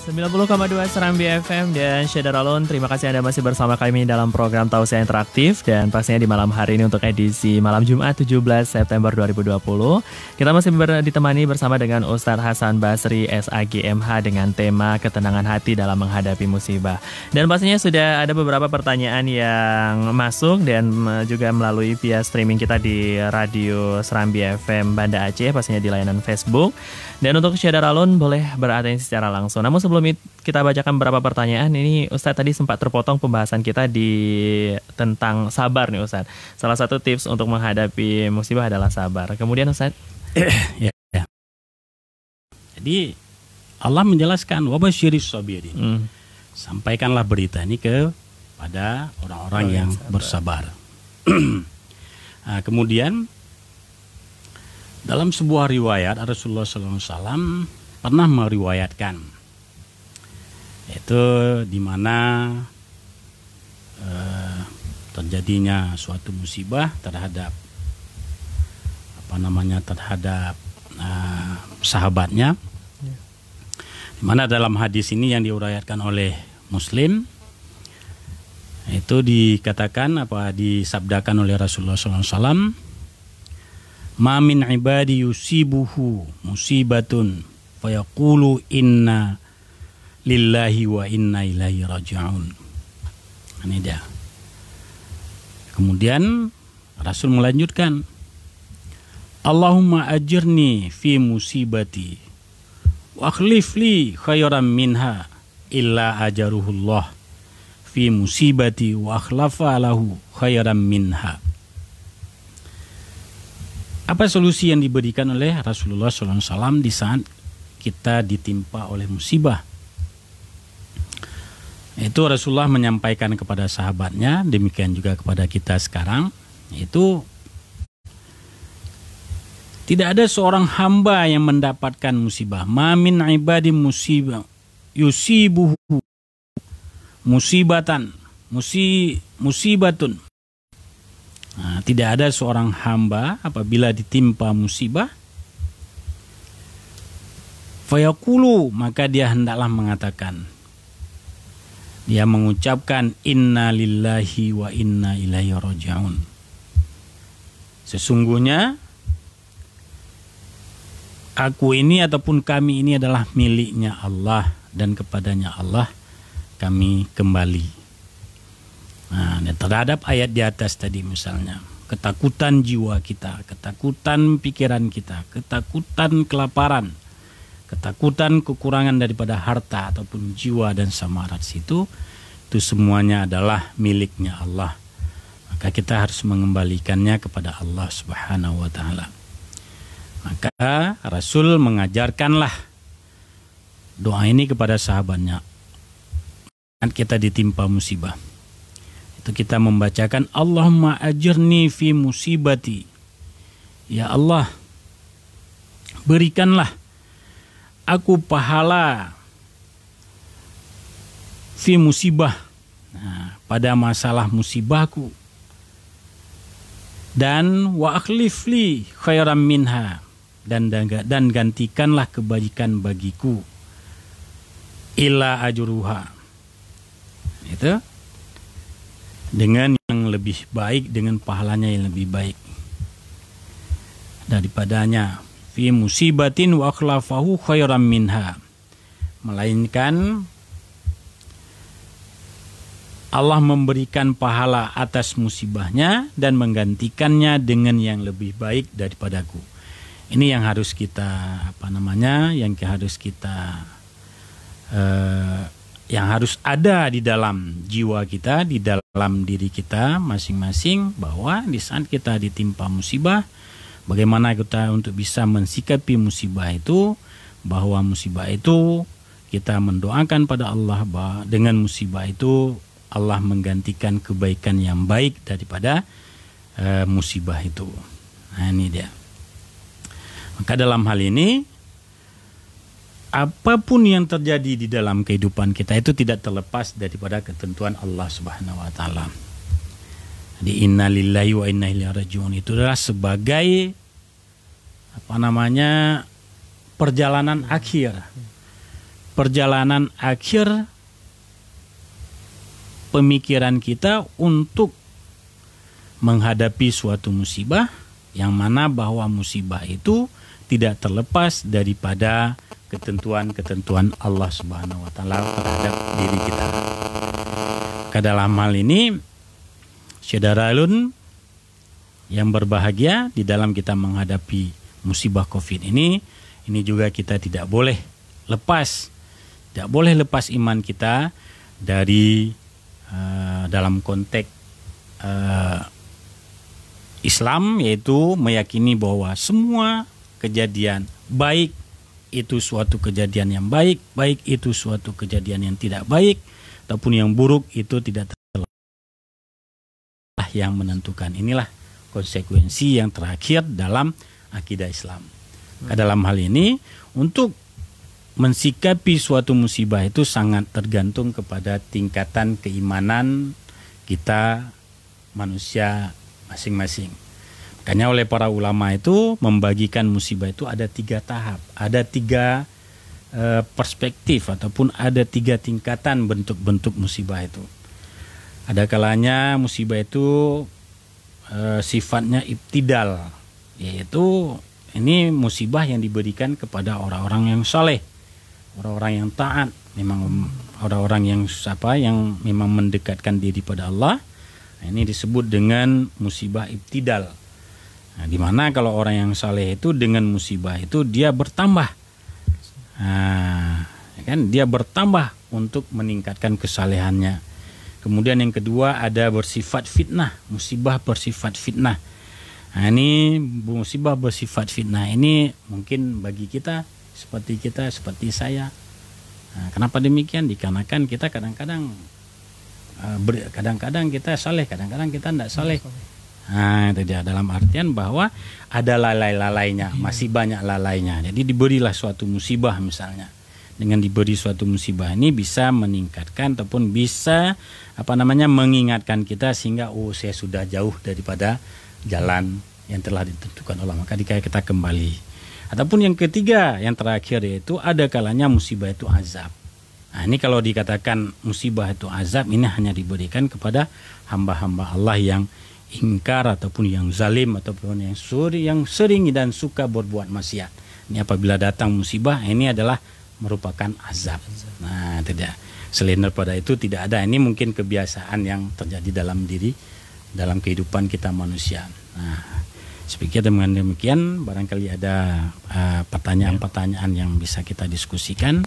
90,2 Serambi FM dan Syedar Alun. Terima kasih Anda masih bersama kami dalam program Tausiah Interaktif. Dan pastinya di malam hari ini untuk edisi malam Jumat 17 September 2020 kita masih ditemani bersama dengan Ustadz Hasan Basri SAGMH dengan tema ketenangan hati dalam menghadapi musibah. Dan pastinya sudah ada beberapa pertanyaan yang masuk dan juga melalui via streaming kita di Radio Serambi FM Banda Aceh, pastinya di layanan Facebook. Dan untuk Syedar Alun boleh beratensi secara langsung. Namun sebelum kita bacakan beberapa pertanyaan, ini Ustadz tadi sempat terpotong pembahasan kita tentang sabar nih Ustadz. Salah satu tips untuk menghadapi musibah adalah sabar. Kemudian Ustadz. Ya. Jadi Allah menjelaskan wabasyiris sabirin. Sampaikanlah berita ini kepada orang-orang yang bersabar. Nah, kemudian dalam sebuah riwayat Rasulullah SAW pernah meriwayatkan, yaitu di mana terjadinya suatu musibah terhadap sahabatnya, di mana dalam hadis ini yang diuraikan oleh Muslim itu dikatakan disabdakan oleh Rasulullah SAW, ma min ibadi yusibuhu musibatun fayaqulu inna lillahi wa inna ilaihi raji'un. Ini dia. Kemudian Rasul melanjutkan, Allahumma ajirni fi musibati wa akhlif li khairan minha illa ajaruhullah fi musibati wa akhlafa lahu khairan minha. Apa solusi yang diberikan oleh Rasulullah SAW di saat kita ditimpa oleh musibah? Itu Rasulullah menyampaikan kepada sahabatnya, demikian juga kepada kita sekarang, itu tidak ada seorang hamba yang mendapatkan musibah. Ma min ibadi musibah yusibuhu musibatun. Nah, tidak ada seorang hamba apabila ditimpa musibah, fayaqulu, maka dia hendaklah mengatakan, dia mengucapkan inna lillahi wa inna ilaihi raji'un. Sesungguhnya aku ini ataupun kami ini adalah miliknya Allah dan kepadanya Allah kami kembali. Nah, terhadap ayat di atas tadi misalnya, ketakutan jiwa kita, ketakutan pikiran kita, ketakutan kelaparan, ketakutan kekurangan daripada harta ataupun jiwa dan samarat itu semuanya adalah miliknya Allah. Maka kita harus mengembalikannya kepada Allah Subhanahu wa taala. Maka Rasul mengajarkanlah doa ini kepada sahabatnya. Kita ditimpa musibah, itu kita membacakan Allahumma ajirni fi musibati. Ya Allah, berikanlah aku pahala fi musibah, pada masalah musibahku, dan wa akhlif li khairan minha, dan gantikanlah kebaikan bagiku, illa ajruha, itu dengan yang lebih baik, dengan pahalanya yang lebih baik daripadanya, fi musibatin wa akhlafahu khairan minha, melainkan Allah memberikan pahala atas musibahnya dan menggantikannya dengan yang lebih baik daripadaku. Ini yang harus kita yang harus ada di dalam jiwa kita, di dalam diri kita masing-masing, bahwa di saat kita ditimpa musibah, bagaimana kita untuk bisa mensikapi musibah itu, bahwa musibah itu kita mendoakan pada Allah bahwa dengan musibah itu Allah menggantikan kebaikan yang baik daripada musibah itu. Nah, ini dia. Maka dalam hal ini, apapun yang terjadi di dalam kehidupan kita itu tidak terlepas daripada ketentuan Allah Subhanahu wa taala. Jadi inna lillahi wa inna ilaihi raji'un itu adalah sebagai perjalanan akhir perjalanan akhir pemikiran kita untuk menghadapi suatu musibah, yang mana bahwa musibah itu tidak terlepas daripada ketentuan-ketentuan Allah Subhanahu wa taala terhadap diri kita. Ke dalam hal ini, Syederalun yang berbahagia, di dalam kita menghadapi musibah Covid ini juga kita tidak boleh lepas iman kita dari dalam konteks Islam, yaitu meyakini bahwa semua kejadian, baik itu suatu kejadian yang baik, baik itu suatu kejadian yang tidak baik, ataupun yang buruk, itu tidak terlepas yang menentukan. Inilah konsekuensi yang terakhir dalam akidah Islam. Dalam hal ini, untuk mensikapi suatu musibah itu sangat tergantung kepada tingkatan keimanan kita manusia masing-masing. Makanya oleh para ulama itu membagikan musibah itu ada 3 tahap, ada 3 perspektif ataupun ada 3 tingkatan bentuk-bentuk musibah itu. Ada kalanya musibah itu sifatnya ibtidal, yaitu ini musibah yang diberikan kepada orang-orang yang saleh, orang-orang yang taat, memang orang-orang yang memang mendekatkan diri pada Allah. Ini disebut dengan musibah ibtidal. Nah, di mana kalau orang yang saleh itu dengan musibah itu dia bertambah. Dia bertambah untuk meningkatkan kesalehannya. Kemudian yang kedua ada bersifat fitnah, musibah bersifat fitnah. Nah, ini musibah bersifat fitnah ini mungkin bagi kita seperti saya. Nah, kenapa demikian? Dikarenakan kita kadang-kadang kita saleh, kadang-kadang kita tidak saleh. Nah, itu dia, dalam artian bahwa ada lalai-lalainya, masih banyak lalainya. Jadi diberilah suatu musibah misalnya. Dengan diberi suatu musibah ini bisa meningkatkan ataupun bisa mengingatkan kita sehingga saya sudah jauh daripada jalan yang telah ditentukan Allah, maka kita kembali. Ataupun yang ketiga, yang terakhir, yaitu ada kalanya musibah itu azab. Nah, ini kalau dikatakan musibah itu azab, ini hanya diberikan kepada hamba-hamba Allah yang ingkar ataupun yang zalim ataupun yang sering dan suka berbuat maksiat. Ini apabila datang musibah, ini adalah merupakan azab. Nah, tidak. Selain daripada itu tidak ada. Ini mungkin kebiasaan yang terjadi dalam kehidupan kita manusia. Nah, dengan demikian barangkali ada pertanyaan-pertanyaan yang bisa kita diskusikan.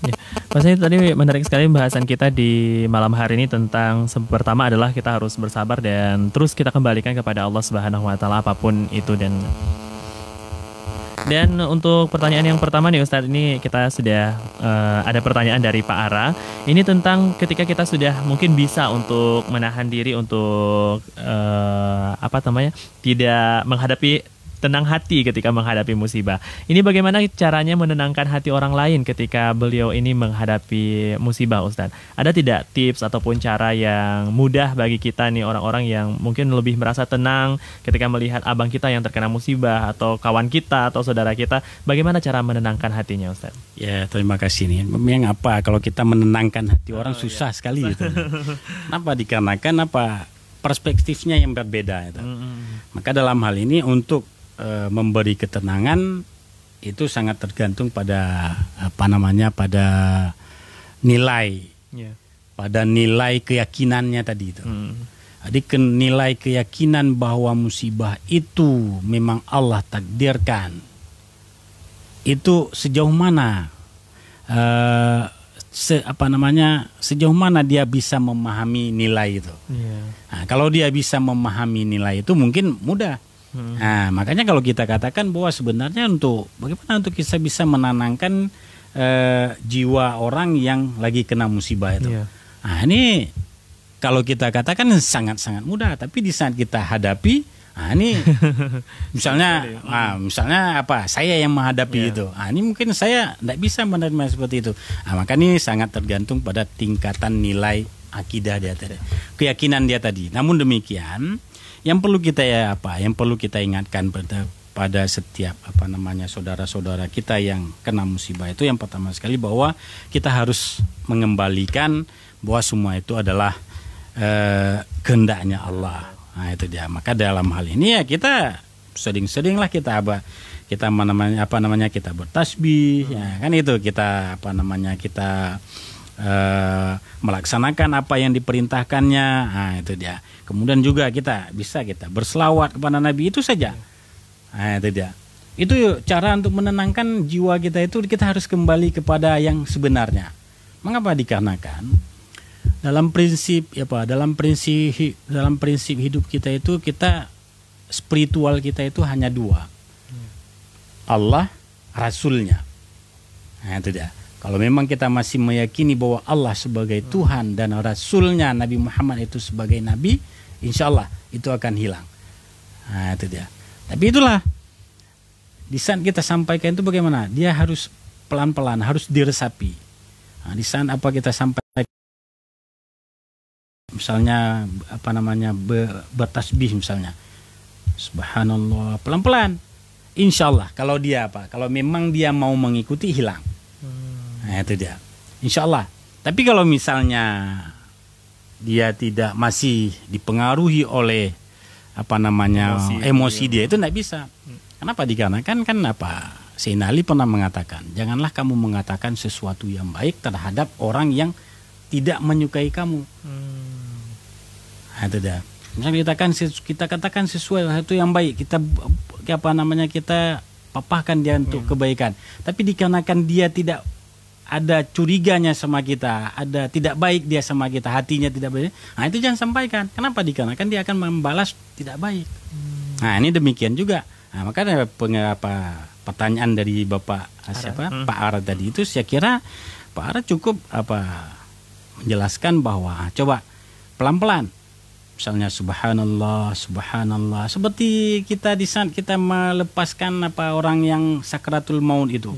Ya, Mas, tadi menarik sekali bahasan kita di malam hari ini tentang pertama adalah kita harus bersabar dan terus kita kembalikan kepada Allah Subhanahu wa taala apapun itu. Dan untuk pertanyaan yang pertama nih Ustadz, ini kita sudah ada pertanyaan dari Pak Ara. Ini tentang ketika kita sudah mungkin bisa untuk menahan diri untuk tidak menghadapi, tenang hati ketika menghadapi musibah. Ini bagaimana caranya menenangkan hati orang lain ketika beliau ini menghadapi musibah, Ustadz? Ada tidak tips ataupun cara yang mudah bagi kita nih, orang-orang yang mungkin lebih merasa tenang ketika melihat abang kita yang terkena musibah atau kawan kita atau saudara kita? Bagaimana cara menenangkan hatinya, Ustadz? Ya, terima kasih nih. Memang kalau kita menenangkan hati orang susah sekali gitu. Kenapa? Dikarenakan perspektifnya yang berbeda itu. Maka dalam hal ini untuk memberi ketenangan itu sangat tergantung pada pada nilai, pada nilai keyakinannya tadi itu. Jadi nilai keyakinan bahwa musibah itu memang Allah takdirkan, itu sejauh mana sejauh mana dia bisa memahami nilai itu. Nah, kalau dia bisa memahami nilai itu mungkin mudah. Nah, makanya kalau kita katakan bahwa sebenarnya bagaimana untuk kita bisa menenangkan jiwa orang yang lagi kena musibah itu. Nah, ini kalau kita katakan sangat-sangat mudah, tapi di saat kita hadapi, ini misalnya saya yang menghadapi itu. Ini mungkin saya tidak bisa menerima seperti itu. Maka ini sangat tergantung pada tingkatan nilai akidah dia tadi, keyakinan dia tadi. Namun demikian, yang perlu kita ingatkan kepada setiap saudara-saudara kita yang kena musibah itu, yang pertama sekali bahwa kita harus mengembalikan bahwa semua itu adalah kehendaknya Allah. Nah, itu dia. Maka dalam hal ini ya kita sering-seringlah kita kita bertasbih, ya kan, itu kita kita melaksanakan apa yang diperintahkannya. Nah, itu dia. Kemudian juga kita berselawat kepada Nabi, itu saja. Nah, itu dia. Itu cara untuk menenangkan jiwa kita, itu kita harus kembali kepada yang sebenarnya. Mengapa? Dikarenakan dalam prinsip hidup kita itu, spiritual kita itu hanya dua. Allah, Rasulnya. Nah, itu dia. Kalau memang kita masih meyakini bahwa Allah sebagai Tuhan dan Rasulnya Nabi Muhammad itu sebagai Nabi, insya Allah itu akan hilang. Nah, itu dia. Tapi itulah, di saat kita sampaikan itu bagaimana? Dia harus pelan-pelan, harus diresapi. Nah, di saat kita sampaikan, misalnya bertasbih misalnya, subhanallah, pelan-pelan. Insya Allah kalau memang dia mau mengikuti, hilang. Nah, itu dia. Insya Allah. Tapi kalau misalnya dia masih dipengaruhi oleh emosi dia, itu tidak bisa. Kenapa? Dikarenakan Sayyidina Ali pernah mengatakan, janganlah kamu mengatakan sesuatu yang baik terhadap orang yang tidak menyukai kamu. Nah, itu dia. Misalnya kita katakan sesuatu yang baik, kita papahkan dia untuk kebaikan. Tapi dikarenakan dia tidak ada curiganya sama kita, ada tidak baik dia sama kita, hatinya tidak baik, nah itu jangan sampaikan. Kenapa? Dikarenakan dia akan membalas tidak baik. Nah, ini demikian juga. Nah, makanya pertanyaan dari Bapak Pak Ara tadi itu, saya kira Pak Ara cukup menjelaskan bahwa coba pelan-pelan. Misalnya subhanallah, subhanallah, seperti kita di saat kita melepaskan orang yang sakratul maut itu.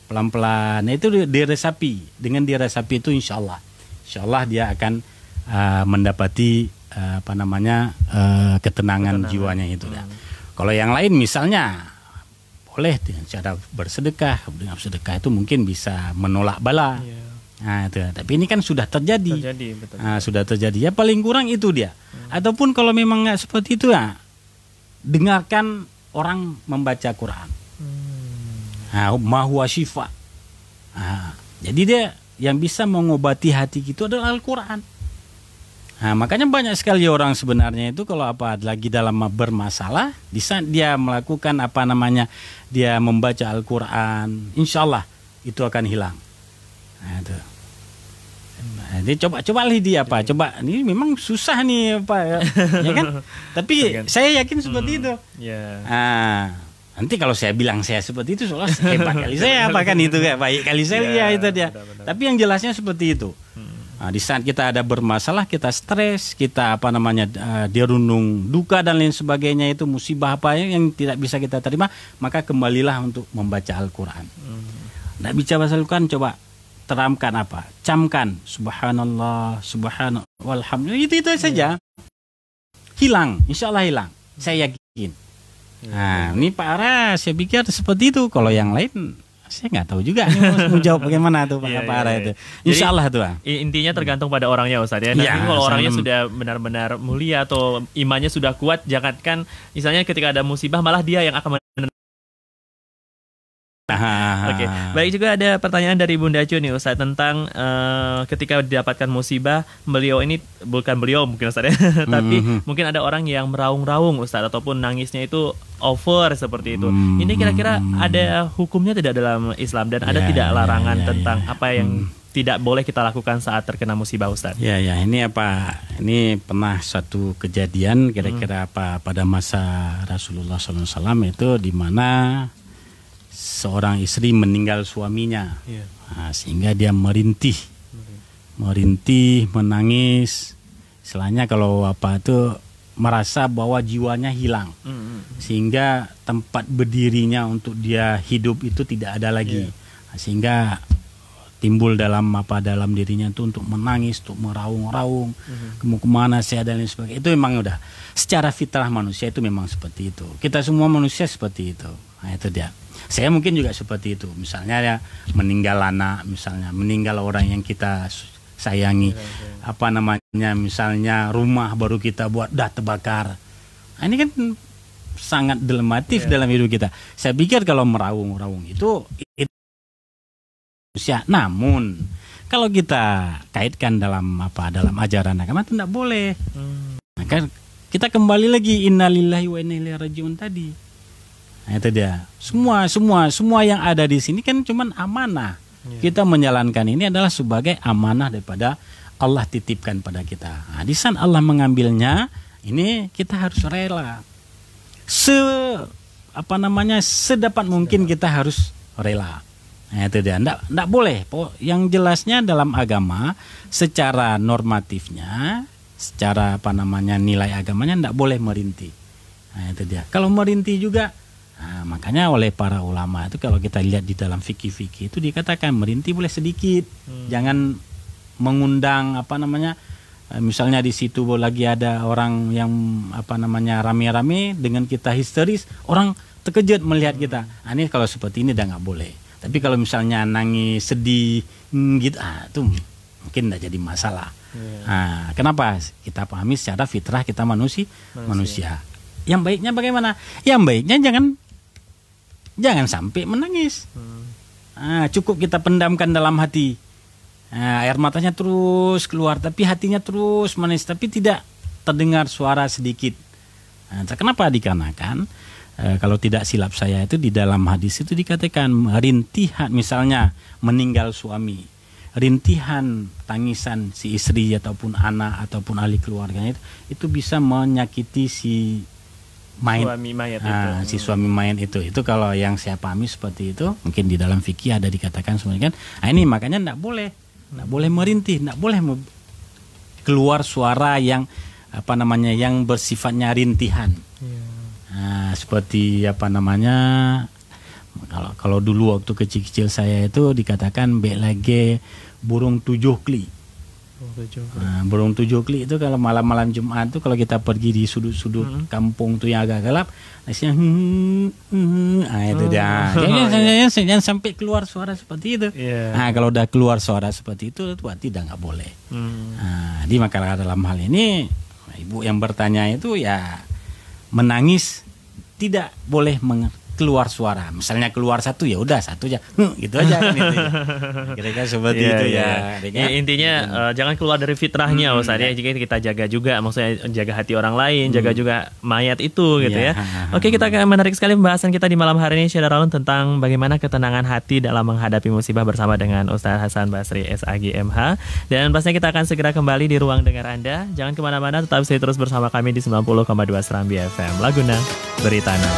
Pelan-pelan. Nah, itu diresapi. Dengan diresapi itu insya Allah dia akan mendapati ketenangan jiwanya itu. Kalau yang lain misalnya boleh dengan cara bersedekah. Dengan sedekah itu mungkin bisa menolak bala. Nah, itu. Tapi ini kan sudah terjadi. Betul. Nah, sudah terjadi. Ya paling kurang itu dia. Ataupun kalau memang nggak seperti itu, ya dengarkan orang membaca Quran. Ma huwa syifa. Jadi dia yang bisa mengobati hati kita adalah Al-Quran. Nah, makanya banyak sekali orang sebenarnya itu kalau lagi dalam bermasalah, di saat dia melakukan dia membaca Al-Quran, insya Allah itu akan hilang. Nah, itu. Jadi coba dia coba ini memang susah nih ya kan? Tapi saya yakin seperti itu. Nanti kalau saya bilang saya seperti itu, soalnya hebat kali saya itu baik kali saya itu dia. Benar. Tapi yang jelasnya seperti itu. Nah, di saat kita ada bermasalah, kita stres, kita dirundung duka dan lain sebagainya, itu musibah yang tidak bisa kita terima, maka kembalilah untuk membaca Al-Quran. Tidak bicara Al-Quran, coba teramkan camkan subhanallah, subhanallah, walhamdulillah, itu saja. Hilang, insya Allah hilang. Saya yakin. Nah, ini Pak Ara, saya pikir seperti itu. Kalau yang lain, saya nggak tahu juga mau jawab bagaimana tuh Pak Ara itu. Insya Allah tuh. Intinya tergantung pada orangnya, Ustaz ya. Nanti kalau orangnya sudah benar-benar mulia atau imannya sudah kuat, jangankan misalnya ketika ada musibah malah dia yang akan Oke. Baik, juga ada pertanyaan dari Bunda Cu nih Ustaz tentang ketika didapatkan musibah, bukan beliau mungkin Ustaz ya, tapi mungkin ada orang yang meraung-raung Ustaz ataupun nangisnya itu over seperti itu. Ini kira-kira ada hukumnya tidak dalam Islam dan ada tidak larangan tentang apa yang tidak boleh kita lakukan saat terkena musibah Ustaz? Ini pernah satu kejadian kira-kira pada masa Rasulullah SAW itu, di mana seorang istri meninggal suaminya, sehingga dia merintih, menangis. Istilahnya kalau itu merasa bahwa jiwanya hilang, sehingga tempat berdirinya untuk dia hidup itu tidak ada lagi, sehingga timbul dalam dirinya itu untuk menangis, untuk meraung-raung, mau kemana saya dan lain sebagainya. Itu memang udah secara fitrah manusia itu memang seperti itu. Kita semua manusia seperti itu. Nah itu dia. Saya mungkin juga seperti itu. Misalnya ya meninggal anak, misalnya meninggal orang yang kita sayangi, apa namanya, misalnya rumah baru kita buat dah terbakar. Nah, ini kan sangat dilematif dalam hidup kita. Saya pikir kalau meraung-raung itu manusia. Namun kalau kita kaitkan dalam ajaran agama itu tidak boleh. Maka kita kembali lagi innalillahi wa inna ilaihi rajiun tadi. Nah, itu dia. Semua yang ada di sini kan cuman amanah. Kita menjalankan ini adalah sebagai amanah daripada Allah titipkan pada kita. Nah, di saat Allah mengambilnya, ini kita harus rela. Sedapat mungkin kita harus rela. Nah, itu dia. Nggak boleh. Yang jelasnya dalam agama secara normatifnya, secara nilai agamanya nggak boleh merintih. Nah, itu dia. Kalau merintih juga, makanya oleh para ulama itu kalau kita lihat di dalam fikih-fikih itu dikatakan merintih boleh sedikit, jangan mengundang misalnya di situ lagi ada orang yang rame-rame dengan kita histeris, orang terkejut melihat kita. Ini kalau seperti ini udah nggak boleh. Tapi kalau misalnya nangis, sedih, gitu, itu mungkin tidak jadi masalah. Kenapa? Kita pahami secara fitrah kita manusia. Yang baiknya bagaimana? Yang baiknya jangan sampai menangis. Cukup kita pendamkan dalam hati. Air matanya terus keluar, tapi hatinya terus menangis, tapi tidak terdengar suara sedikit. Kenapa? Dikarenakan kalau tidak silap saya itu di dalam hadis itu dikatakan rintihan, misalnya meninggal suami, rintihan tangisan si istri ataupun anak ataupun ahli keluarganya itu bisa menyakiti si suami mayat itu kalau yang saya pahami seperti itu. Mungkin di dalam fikih ada dikatakan sebenarnya kan. Ini makanya tidak boleh merintih, tidak boleh keluar suara yang yang bersifatnya rintihan. Seperti kalau dulu waktu kecil-kecil saya itu dikatakan lagi burung 7 kli. Burung 7 kli itu kalau malam-malam Jumat itu kalau kita pergi di sudut-sudut kampung tuh yang agak gelap, nasinya itu dia. Jangan sampai keluar suara seperti itu. Kalau udah keluar suara seperti itu tidak nggak boleh. Jadi maka dalam hal ini ibu yang bertanya itu ya menangis tidak boleh keluar suara. Misalnya keluar satu ya udah satu aja, gitu aja kan itu. Kira-kira seperti itu ya. Intinya jangan keluar dari fitrahnya, Ustaz. Jika kita jaga juga, maksudnya jaga hati orang lain, jaga juga mayat itu gitu ya. Oke, kita akan menarik sekali pembahasan kita di malam hari ini, Syekh Daralun, tentang bagaimana ketenangan hati dalam menghadapi musibah bersama dengan Ustaz Hasan Basri SAG MH. Dan pastinya kita akan segera kembali di ruang dengar Anda. Jangan kemana-mana, tetap stay terus bersama kami di 90,2 Serambi FM. Laguna Beritana.